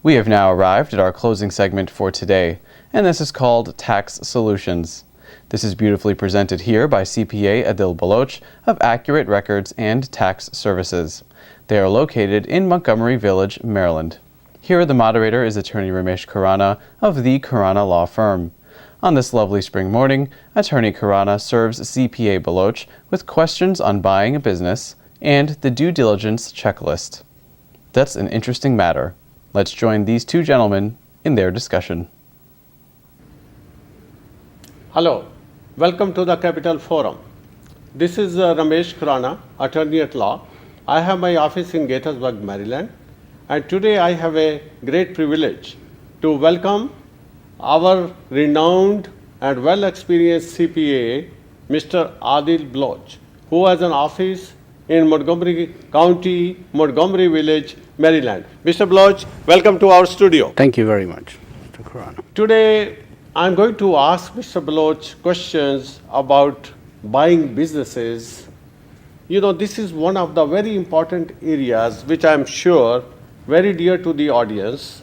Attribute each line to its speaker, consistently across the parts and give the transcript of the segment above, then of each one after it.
Speaker 1: We have now arrived at our closing segment for today, and this is called Tax Solutions. This is beautifully presented here by CPA Adil Baloch of Accurate Records and Tax Services. They are located in Montgomery Village, Maryland. Here the moderator is Attorney Ramesh Khurana of the Khurana Law Firm. On this lovely spring morning, Attorney Khurana serves CPA Baloch with questions on buying a business and the due diligence checklist. That's an interesting matter. Let's join these two gentlemen in their discussion.
Speaker 2: Hello, welcome to the Capital Forum. This is Ramesh Khurana, attorney at law. I have my office in Gaithersburg, Maryland, and today I have a great privilege to welcome our renowned and well-experienced CPA, Mr. Adil Baloch, who has an office in Montgomery County, Montgomery Village, Maryland. Mr. Baloch, welcome to our studio.
Speaker 3: Thank you very much, Mr. Khurana.
Speaker 2: Today, I'm going to ask Mr. Baloch questions about buying businesses. You know, this is one of the very important areas which I'm sure very dear to the audience.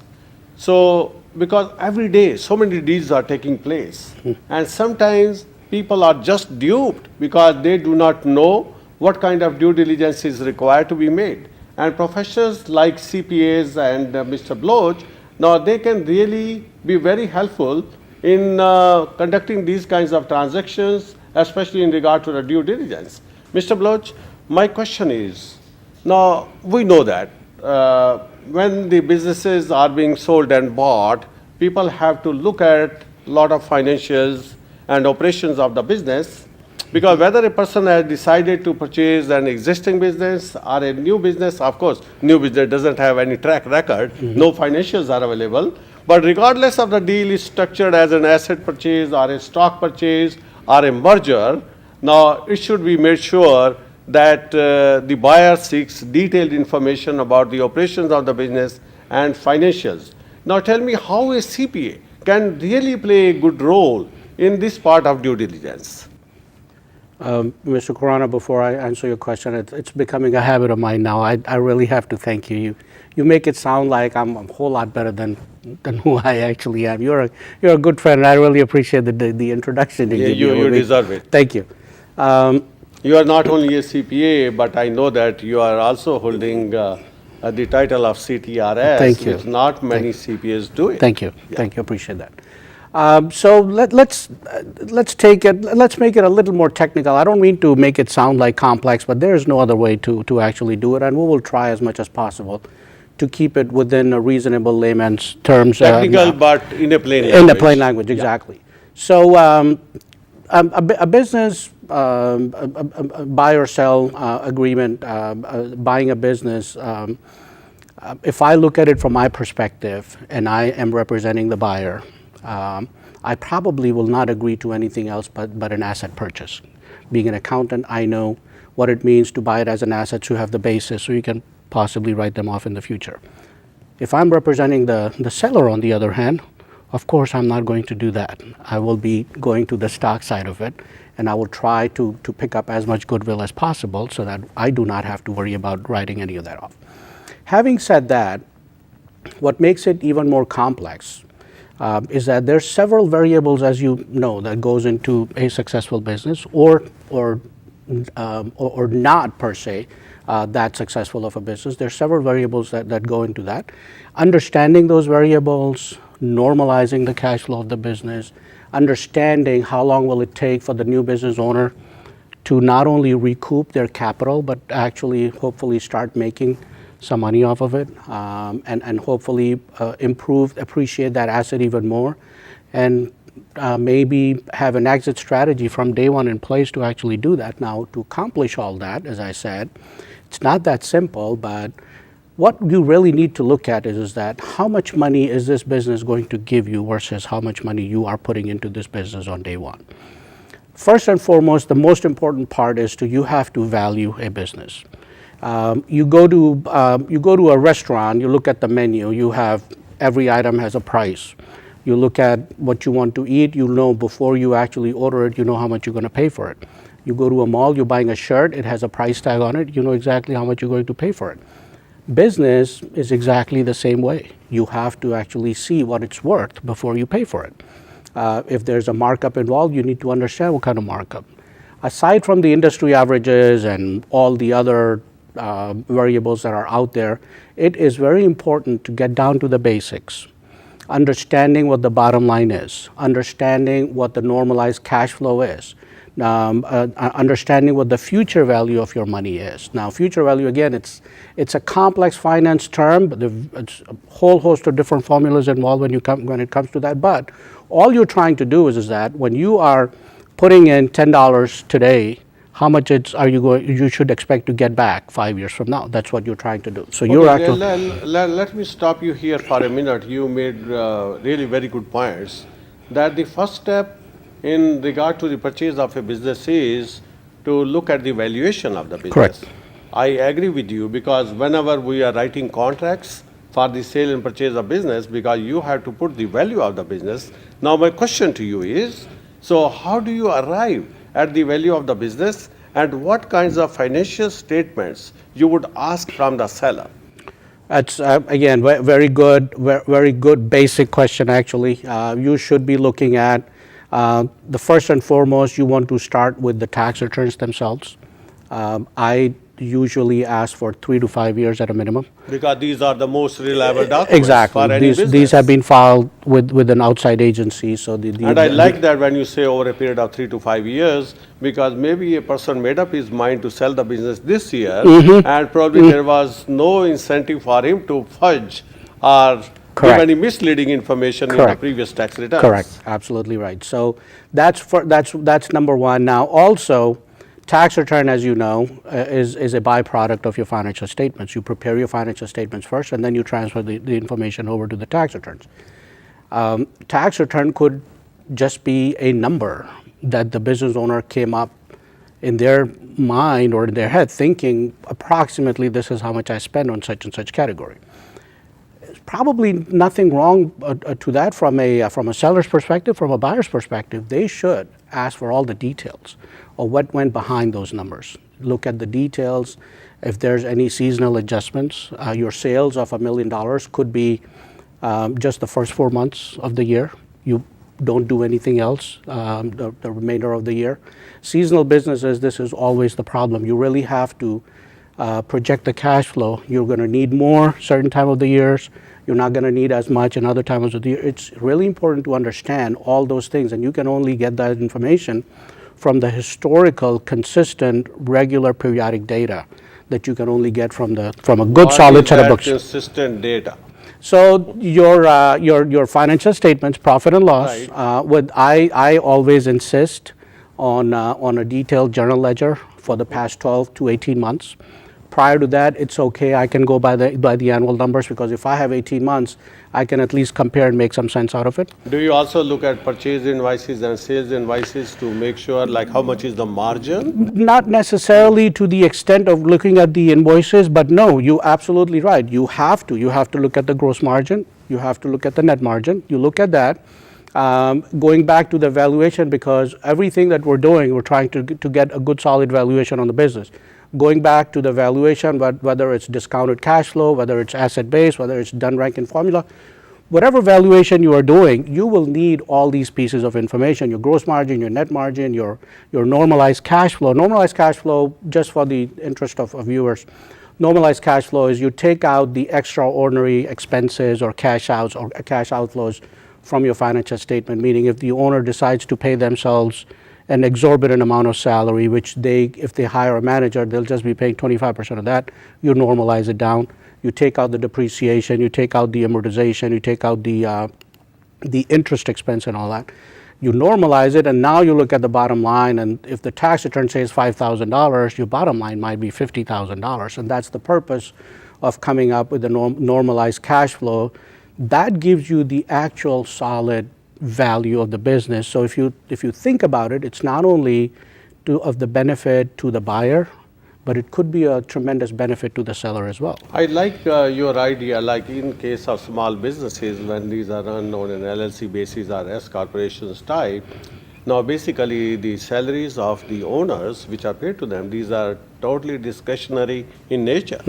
Speaker 2: So, because every day so many deals are taking place, and sometimes people are just duped because they do not know what kind of due diligence is required to be made. And professionals like CPAs and Mr. Baloch, now they can really be very helpful in conducting these kinds of transactions, especially in regard to the due diligence. Mr. Baloch, my question is, now we know that when the businesses are being sold and bought, people have to look at a lot of financials and operations of the business, because whether a person has decided to purchase an existing business or a new business, of course, new business doesn't have any track record, no financials are available, but regardless of the deal is structured as an asset purchase or a stock purchase or a merger, now it should be made sure that the buyer seeks detailed information about the operations of the business and financials. Now tell me how a CPA can really play a good role in this part of due diligence.
Speaker 3: Mr. Khurana, before I answer your question, it's becoming a habit of mine now. I really have to thank you. You make it sound like I'm a whole lot better than who I actually am. You're a good friend, and I really appreciate the introduction.
Speaker 2: You deserve it.
Speaker 3: Thank you.
Speaker 2: You are not only a CPA, but I know that you are also holding the title of CTRS.
Speaker 3: Thank you.
Speaker 2: Which not many CPAs do it.
Speaker 3: Thank you. Yeah. Thank you. Appreciate that. So let's make it a little more technical. I don't mean to make it sound like complex, but there is no other way to actually do it, and we will try as much as possible to keep it within a reasonable layman's terms.
Speaker 2: Technical, but in a plain language.
Speaker 3: In a plain language, exactly. Yeah. So a business, a buy or sell agreement, buying a business, if I look at it from my perspective and I am representing the buyer, I probably will not agree to anything else but an asset purchase. Being an accountant, I know what it means to buy it as an asset, to have the basis so you can possibly write them off in the future. If I'm representing the seller, on the other hand, of course I'm not going to do that. I will be going to the stock side of it, and I will try to pick up as much goodwill as possible so that I do not have to worry about writing any of that off. Having said that, what makes it even more complex is that there's several variables, as you know, that goes into a successful business or not per se that successful of a business. There's several variables that go into that. Understanding those variables, normalizing the cash flow of the business, understanding how long will it take for the new business owner to not only recoup their capital, but actually hopefully start making some money off of it, and hopefully appreciate that asset even more, and maybe have an exit strategy from day one in place to actually do that. Now, to accomplish all that, as I said, it's not that simple, but what you really need to look at is that how much money is this business going to give you versus how much money you are putting into this business on day one. First and foremost, the most important part is you have to value a business. You go to a restaurant, you look at the menu, you have every item has a price. You look at what you want to eat, you know before you actually order it, you know how much you're going to pay for it. You go to a mall, you're buying a shirt, it has a price tag on it, you know exactly how much you're going to pay for it. Business is exactly the same way. You have to actually see what it's worth before you pay for it. If there's a markup involved, you need to understand what kind of markup. Aside from the industry averages and all the other variables that are out there, it is very important to get down to the basics. Understanding what the bottom line is, understanding what the normalized cash flow is, understanding what the future value of your money is. Now, future value, again, it's a complex finance term, but it's a whole host of different formulas involved when it comes to that. But all you're trying to do is that when you are putting in $10 today, how much you should expect to get back 5 years from now. That's what you're trying to do. So you're actually.
Speaker 2: Let me stop you here for a minute. You made really very good points. That the first step in regard to the purchase of a business is to look at the valuation of the business.
Speaker 3: Correct.
Speaker 2: I agree with you, because whenever we are writing contracts for the sale and purchase of business, because you have to put the value of the business. Now my question to you is, so how do you arrive at the value of the business, and what kinds of financial statements you would ask from the seller?
Speaker 3: That's again very good basic question. Actually, you should be looking at the first and foremost. You want to start with the tax returns themselves. I usually ask for 3 to 5 years at a minimum.
Speaker 2: Because these are the most reliable documents
Speaker 3: Exactly.
Speaker 2: for any business.
Speaker 3: These have been filed with an outside agency. So
Speaker 2: and I like that when you say over a period of 3 to 5 years, because maybe a person made up his mind to sell the business this year, and probably there was no incentive for him to fudge or give any misleading information in the previous tax returns.
Speaker 3: Correct. Absolutely right. So that's number one. Now also, tax return, as you know, is a byproduct of your financial statements. You prepare your financial statements first, and then you transfer the information over to the tax returns. Tax return could just be a number that the business owner came up in their mind or in their head thinking approximately this is how much I spend on such and such category. There's probably nothing wrong to that from a seller's perspective. From a buyer's perspective, they should ask for all the details of what went behind those numbers. Look at the details. If there's any seasonal adjustments, your sales of $1 million could be just the first 4 months of the year. You don't do anything else the remainder of the year. Seasonal businesses, this is always the problem. You really have to project the cash flow. You're going to need more certain time of the years. You're not going to need as much in other times of the year. It's really important to understand all those things, and you can only get that information from the historical, consistent, regular, periodic data that you can only get from a good, solid set of books.
Speaker 2: Consistent data.
Speaker 3: So your financial statements, profit and loss. Right. I always insist on a detailed journal ledger for the past 12 to 18 months. Prior to that, it's okay. I can go by the annual numbers, because if I have 18 months, I can at least compare and make some sense out of it.
Speaker 2: Do you also look at purchase invoices and sales invoices to make sure, like, how much is the margin?
Speaker 3: Not necessarily to the extent of looking at the invoices, but no, you're absolutely right. You have to look at the gross margin. You have to look at the net margin. You look at that. Going back to the valuation, because everything that we're doing, we're trying to get a good solid valuation on the business. Going back to the valuation, whether it's discounted cash flow, whether it's asset based, whether it's done rank formula, whatever valuation you are doing, you will need all these pieces of information: your gross margin, your net margin, your normalized cash flow. Normalized cash flow, just for the interest of viewers, normalized cash flow is you take out the extraordinary expenses or cash outs or cash outflows from your financial statement, meaning if the owner decides to pay themselves an exorbitant amount of salary, which if they hire a manager, they'll just be paying 25% of that, you normalize it down. You take out the depreciation, you take out the amortization, you take out the interest expense and all that. You normalize it, and now you look at the bottom line, and if the tax return says $5,000, your bottom line might be $50,000, and that's the purpose of coming up with the normalized cash flow. That gives you the actual solid value of the business. So if you think about it, it's not only of the benefit to the buyer, but it could be a tremendous benefit to the seller as well.
Speaker 2: I like your idea, like in case of small businesses, when these are run on an LLC basis or S corporations type. Now basically the salaries of the owners which are paid to them, these are totally discretionary in nature.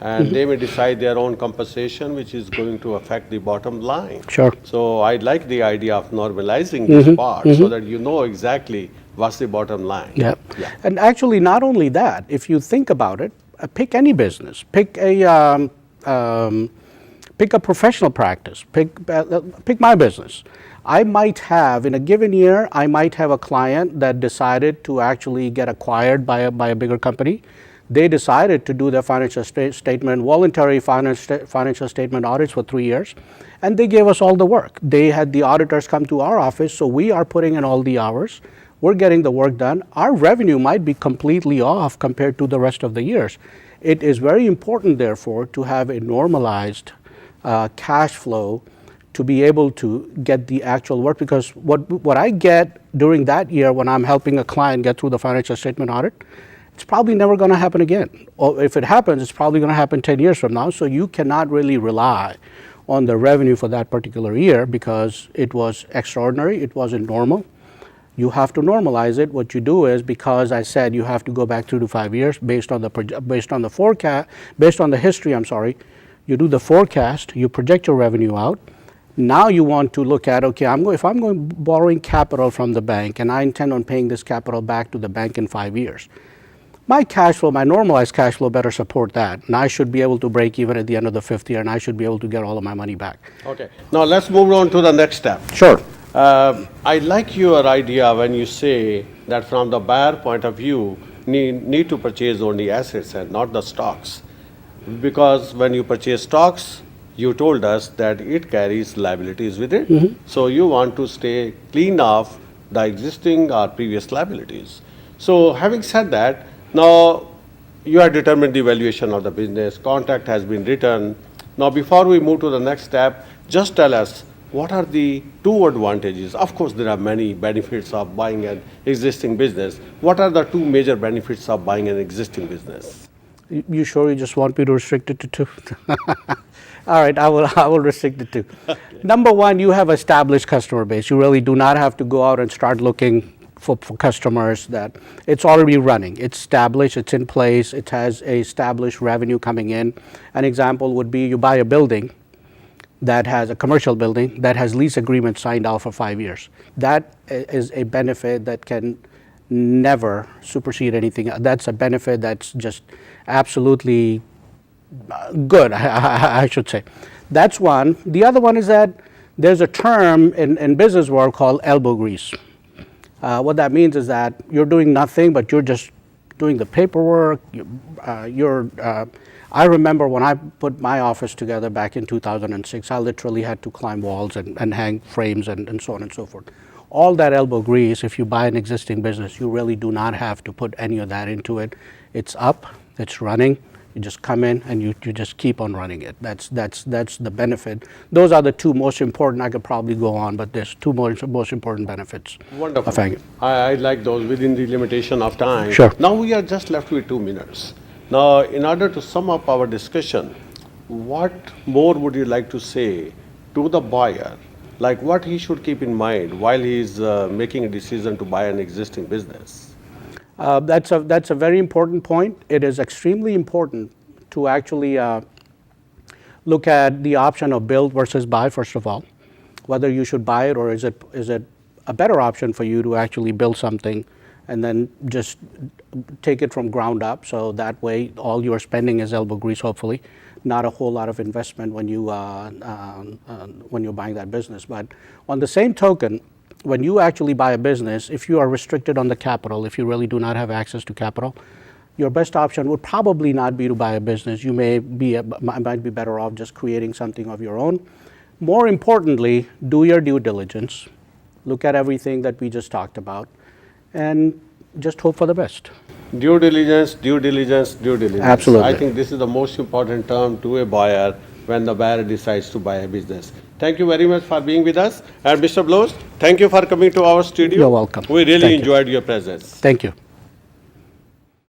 Speaker 2: And they may decide their own compensation, which is going to affect the bottom line.
Speaker 3: Sure.
Speaker 2: So I like the idea of normalizing this part so that you know exactly what's the bottom line.
Speaker 3: Yeah.
Speaker 2: Yeah.
Speaker 3: And actually, not only that, if you think about it, pick any business, pick a professional practice, pick my business. I might have, in a given year, I might have a client that decided to actually get acquired by a bigger company. They decided to do their financial statement, voluntary financial statement audits for 3 years, and they gave us all the work. They had the auditors come to our office, so we are putting in all the hours. We're getting the work done. Our revenue might be completely off compared to the rest of the years. It is very important, therefore, to have a normalized cash flow to be able to get the actual work, because what I get during that year when I'm helping a client get through the financial statement audit, it's probably never going to happen again. Or if it happens, it's probably going to happen 10 years from now. So you cannot really rely on the revenue for that particular year because it was extraordinary, it wasn't normal. You have to normalize it. What you do is, because I said you have to go back 3 to 5 years based on the forecast, based on the history, you do the forecast, you project your revenue out. Now you want to look at, okay, if I'm going borrowing capital from the bank and I intend on paying this capital back to the bank in 5 years, my cash flow, my normalized cash flow better support that. And I should be able to break even at the end of the 5th year, and I should be able to get all of my money back.
Speaker 2: Okay. Now let's move on to the next step.
Speaker 3: Sure.
Speaker 2: I like your idea when you say that from the buyer point of view, need to purchase only assets and not the stocks. Because when you purchase stocks, you told us that it carries liabilities with it. So you want to stay clean of the existing or previous liabilities. So having said that, now you have determined the valuation of the business, contract has been written. Now before we move to the next step, just tell us, what are the 2 advantages? Of course, there are many benefits of buying an existing business. What are the 2 major benefits of buying an existing business?
Speaker 3: You sure you just want me to restrict it to 2? All right, I will restrict it to 2. Number 1, you have established customer base. You really do not have to go out and start looking for customers. That it's already running. It's established, it's in place, it has a established revenue coming in. An example would be you buy a building that has a commercial building that has lease agreement signed out for 5 years. That is a benefit that can never supersede anything. That's a benefit that's just absolutely good, I should say. That's one. The other one is that there's a term in business world called elbow grease. What that means is that you're doing nothing, but you're just doing the paperwork. I remember when I put my office together back in 2006, I literally had to climb walls and hang frames and so on and so forth. All that elbow grease, if you buy an existing business, you really do not have to put any of that into it. It's up, it's running. You just come in and you just keep on running it. That's the benefit. Those are the 2 most important. I could probably go on, but there's 2 most important benefits.
Speaker 2: Wonderful. I like those within the limitation of time.
Speaker 3: Sure.
Speaker 2: Now we are just left with 2 minutes. Now, in order to sum up our discussion, what more would you like to say to the buyer? Like what he should keep in mind while he is making a decision to buy an existing business?
Speaker 3: That's a very important point. It is extremely important to actually look at the option of build versus buy, first of all. Whether you should buy it, or is it a better option for you to actually build something and then just take it from ground up, so that way all you're spending is elbow grease, hopefully, not a whole lot of investment when you're buying that business. But on the same token, when you actually buy a business, if you are restricted on the capital, if you really do not have access to capital, your best option would probably not be to buy a business. You might be better off just creating something of your own. More importantly, do your due diligence. Look at everything that we just talked about, and just hope for the best.
Speaker 2: Due diligence, due diligence, due diligence.
Speaker 3: Absolutely.
Speaker 2: I think this is the most important term to a buyer when the buyer decides to buy a business. Thank you very much for being with us. And Mr. Baloch, thank you for coming to our studio.
Speaker 3: You're welcome.
Speaker 2: We really
Speaker 3: Thank you.
Speaker 2: enjoyed your presence.
Speaker 3: Thank you.